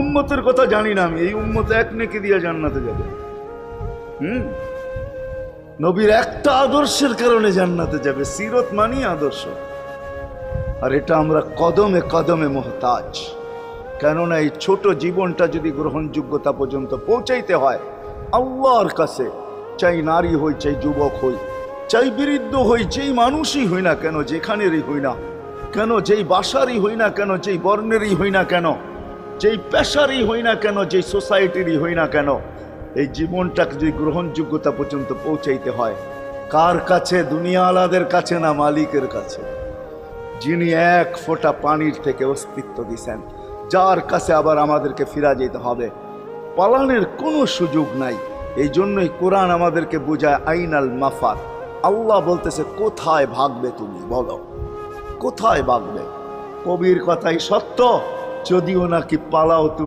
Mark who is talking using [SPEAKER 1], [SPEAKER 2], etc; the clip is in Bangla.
[SPEAKER 1] উম্মতের কথা জানি না আমি, এই উম্মত এক নেকি দিয়ে জান্নাতে যাবে। নবীর একটা আদর্শের কারণে জান্নাতে যাবে। সিরত মানি আদর্শ, আর এটা আমরা কদমে কদমে মুহতাজ। কেননা এই ছোট জীবনটা যদি গ্রহণযোগ্যতা পর্যন্ত পৌঁছাইতে হয় আল্লাহর কাছে, চাই নারী হই, চাই যুবক হই, চাই বৃদ্ধ হই, যেই মানুষই হই না কেন, যেখানেরই হই না কেন, যেই বাসারই হই না কেন, যেই বর্ণেরই হই না কেন, যেই পেশারই হই না কেন, যেই সোসাইটিরই হই না কেন, এই জীবনটাকে যদি গ্রহণযোগ্যতা পর্যন্ত পৌঁছাইতে হয় কার কাছে? দুনিয়াওয়ালাদের কাছে না, মালিকের কাছে, যিনি এক ফোঁটা পানির থেকে অস্তিত্ব দিছেন, যার কাছে আবার আমাদেরকে ফিরা যেতে হবে। পালানের কোনো সুযোগ নাই। এই জন্যই কোরআন আমাদেরকে বোঝায় আইনাল মাফার। আল্লাহ বলতেছে কোথায় ভাগবে তুমি, বলো কোথায় ভাগবে? কবির কথাই সত্য, যদিও নাকি পালাও তুমি।